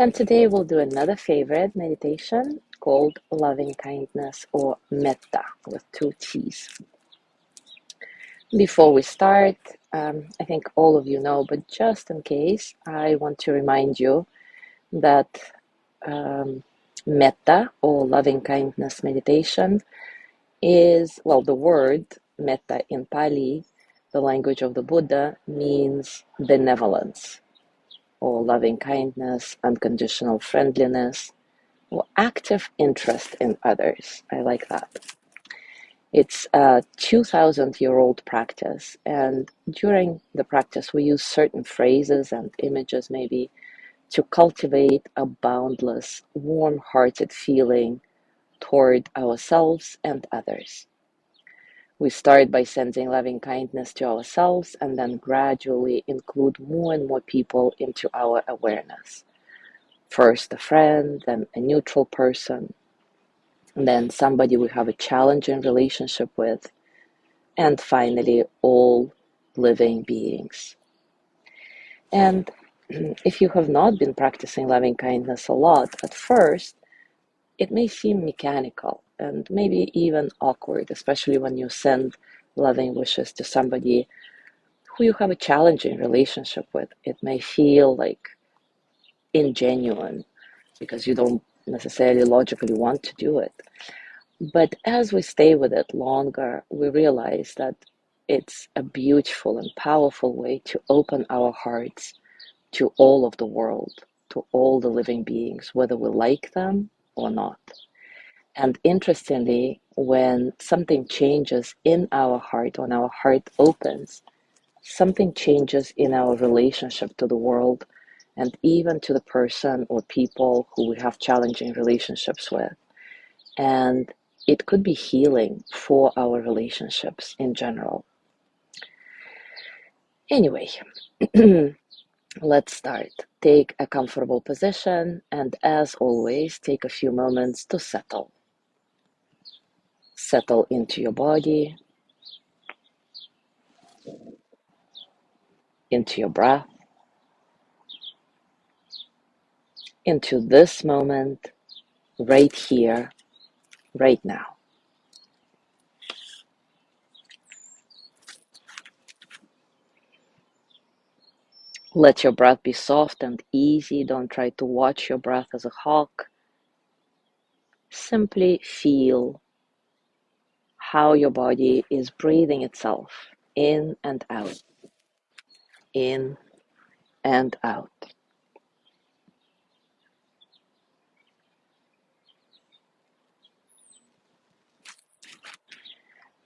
And today we'll do another favorite meditation called Loving Kindness or Metta with two T's. Before we start, I think all of you know, but just in case, I want to remind you that Metta or Loving Kindness meditation is, well, the word Metta in Pali, the language of the Buddha, means benevolence or loving kindness, unconditional friendliness, or active interest in others. I like that. It's a 2,000-year-old practice, and during the practice, we use certain phrases and images maybe to cultivate a boundless, warm-hearted feeling toward ourselves and others. We start by sending loving kindness to ourselves and then gradually include more and more people into our awareness. First a friend, then a neutral person, and then somebody we have a challenging relationship with, and finally all living beings. And if you have not been practicing loving kindness a lot at first, it may seem mechanical and maybe even awkward, especially when you send loving wishes to somebody who you have a challenging relationship with. It may feel like ingenuine because you don't necessarily logically want to do it. But as we stay with it longer, we realize that it's a beautiful and powerful way to open our hearts to all of the world, to all the living beings, whether we like them or not. And interestingly, when something changes in our heart, when our heart opens, something changes in our relationship to the world and even to the person or people who we have challenging relationships with. And it could be healing for our relationships in general. Anyway, let's start. Take a comfortable position and, as always, take a few moments to settle. Settle into your body, into your breath, into this moment, right here, right now. Let your breath be soft and easy. Don't try to watch your breath as a hawk. Simply feel how your body is breathing itself in and out, in and out.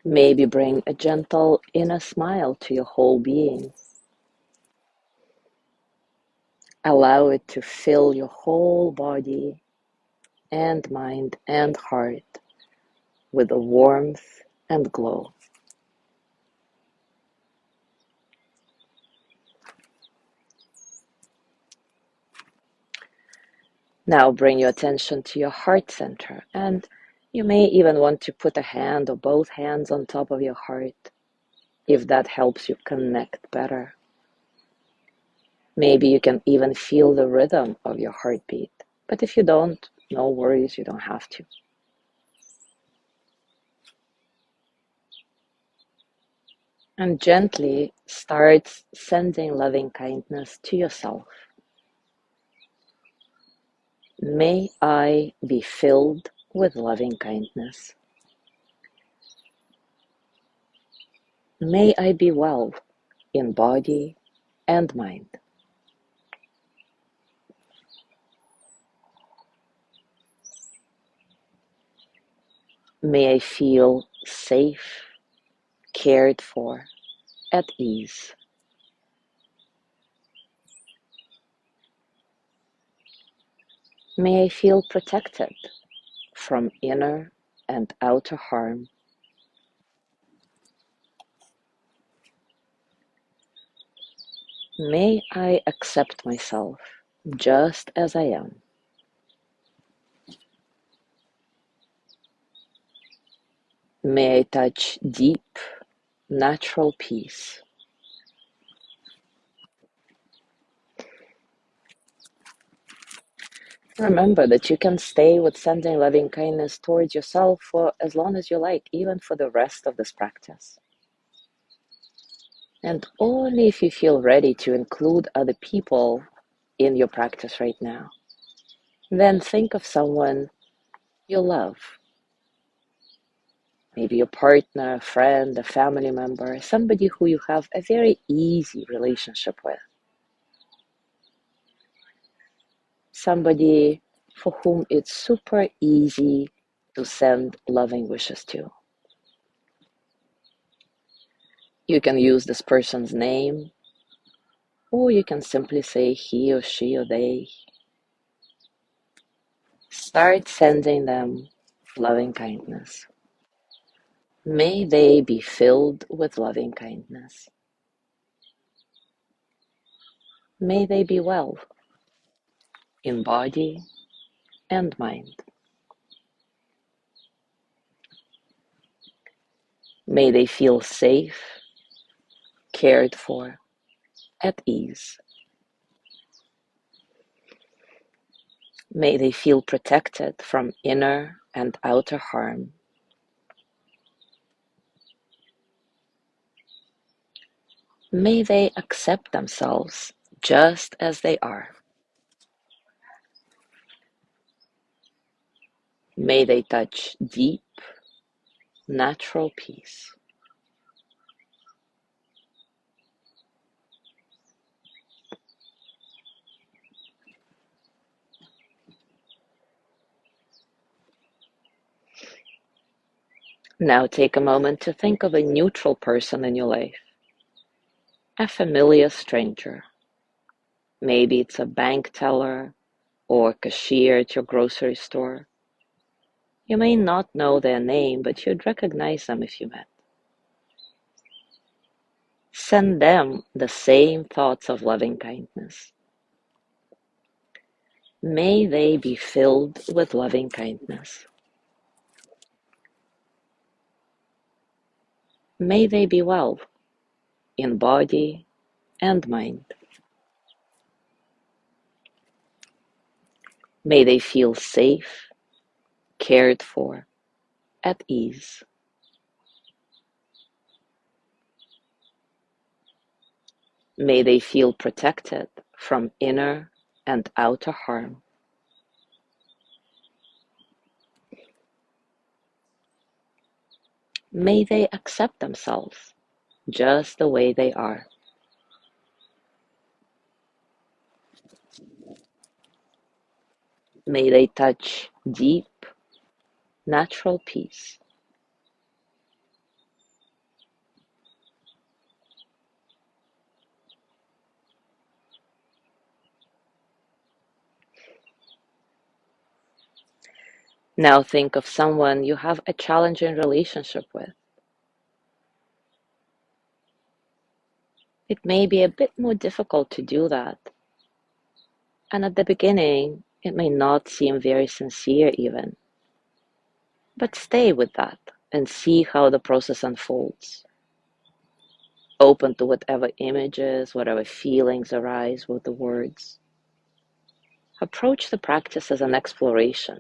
Maybe bring a gentle inner smile to your whole being. Allow it to fill your whole body and mind and heart with a warmth and glow. Now bring your attention to your heart center, and you may even want to put a hand or both hands on top of your heart if that helps you connect better. Maybe you can even feel the rhythm of your heartbeat, but if you don't, no worries, you don't have to. And gently start sending loving kindness to yourself. May I be filled with loving kindness. May I be well in body and mind. May I feel safe, cared for, at ease. May I feel protected from inner and outer harm. May I accept myself just as I am. May I touch deep, natural peace. Remember that you can stay with sending loving kindness towards yourself for as long as you like, even for the rest of this practice. And only if you feel ready to include other people in your practice right now, then think of someone you love. Maybe your partner, a friend, a family member, somebody who you have a very easy relationship with. Somebody for whom it's super easy to send loving wishes to. You can use this person's name, or you can simply say he or she or they. Start sending them loving kindness. May they be filled with loving kindness. May they be well in body and mind. May they feel safe, cared for, at ease. May they feel protected from inner and outer harm. May they accept themselves just as they are. May they touch deep, natural peace. Now take a moment to think of a neutral person in your life, a familiar stranger. Maybe it's a bank teller or cashier at your grocery store. You may not know their name, but you'd recognize them if you met. Send them the same thoughts of loving kindness. May they be filled with loving kindness. May they be well in body and mind. May they feel safe, cared for, at ease. May they feel protected from inner and outer harm. May they accept themselves just the way they are. May they touch deep, natural peace. Now think of someone you have a challenging relationship with. It may be a bit more difficult to do that. And at the beginning, it may not seem very sincere even. But stay with that and see how the process unfolds. Open to whatever images, whatever feelings arise with the words. Approach the practice as an exploration.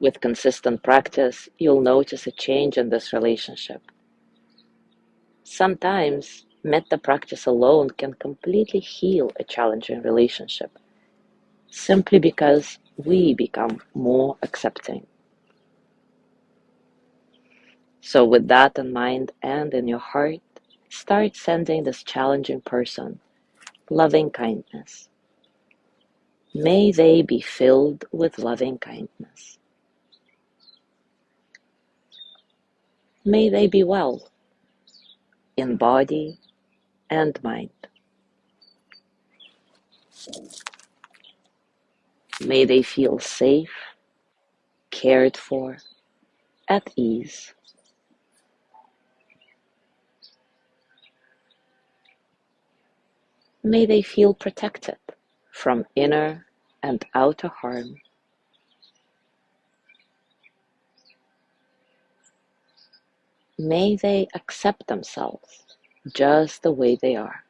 With consistent practice, you'll notice a change in this relationship. Sometimes, metta practice alone can completely heal a challenging relationship, simply because we become more accepting. So, with that in mind and in your heart, start sending this challenging person loving kindness. May they be filled with loving kindness. May they be well in body and mind. May they feel safe, cared for, at ease. May they feel protected from inner and outer harm. May they accept themselves just the way they are.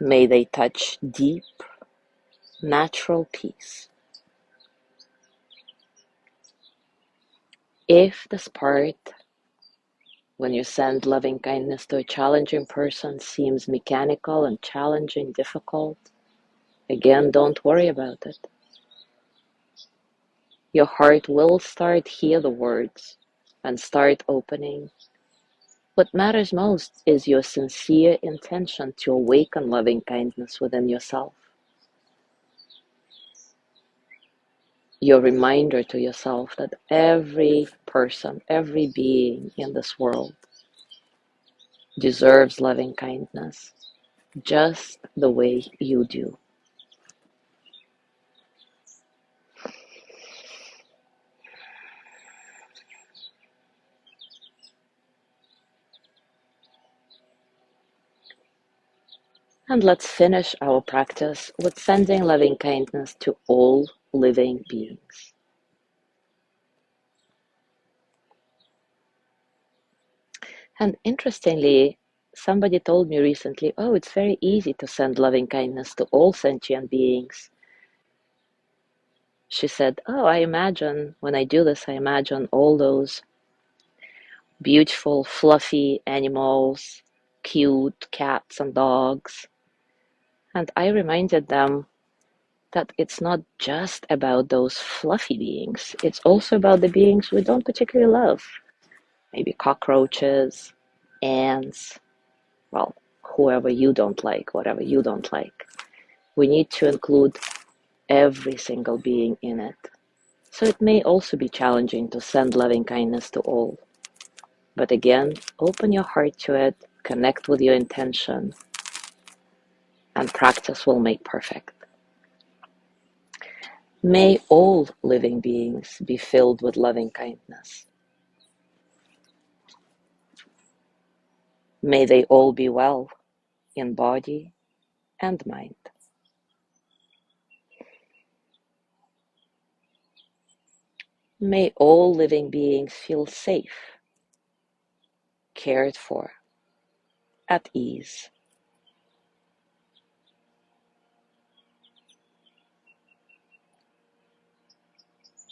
May they touch deep, natural peace. If this part, when you send loving kindness to a challenging person, seems mechanical and challenging, difficult, again, don't worry about it. Your heart will start hear the words and start opening. What matters most is your sincere intention to awaken loving kindness within yourself. Your reminder to yourself that every person, every being in this world deserves loving kindness just the way you do. And let's finish our practice with sending loving kindness to all living beings. And interestingly, somebody told me recently, oh, it's very easy to send loving kindness to all sentient beings. She said, oh, I imagine, when I do this, I imagine all those beautiful, fluffy animals, cute cats and dogs. And I reminded them that it's not just about those fluffy beings. It's also about the beings we don't particularly love. Maybe cockroaches, ants, well, whoever you don't like, whatever you don't like. We need to include every single being in it. So it may also be challenging to send loving kindness to all. But again, open your heart to it, connect with your intention, and practice will make perfect. May all living beings be filled with loving kindness. May they all be well in body and mind. May all living beings feel safe, cared for, at ease.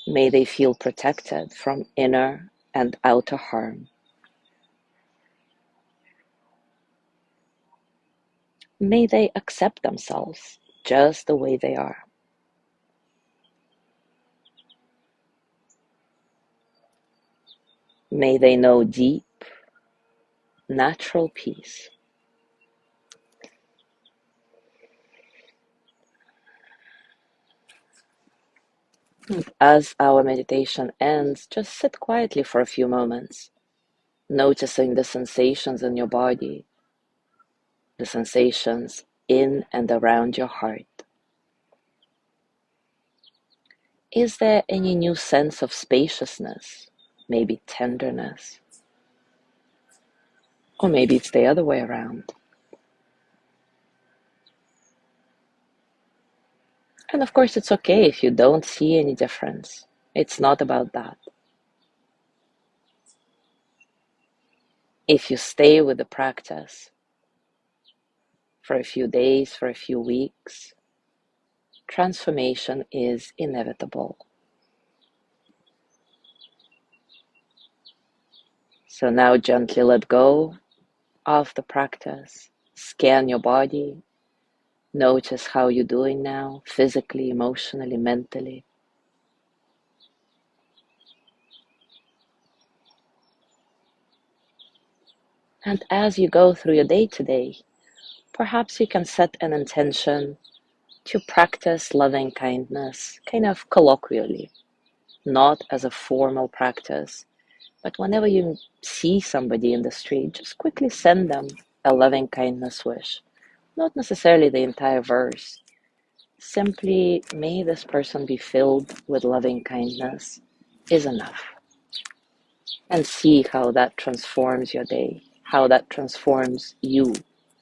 May they feel protected from inner and outer harm. May they accept themselves just the way they are. May they know deep, natural peace. And as our meditation ends, just sit quietly for a few moments, noticing the sensations in your body, the sensations in and around your heart. Is there any new sense of spaciousness, maybe tenderness? Or maybe it's the other way around. And of course, it's okay if you don't see any difference. It's not about that. If you stay with the practice for a few days, for a few weeks, transformation is inevitable. So now gently let go of the practice. Scan your body. Notice how you're doing now, physically, emotionally, mentally. And as you go through your day today, perhaps you can set an intention to practice loving kindness, kind of colloquially, not as a formal practice, but whenever you see somebody in the street, just quickly send them a loving kindness wish. Not necessarily the entire verse. Simply, may this person be filled with loving kindness is enough. And see how that transforms your day, how that transforms you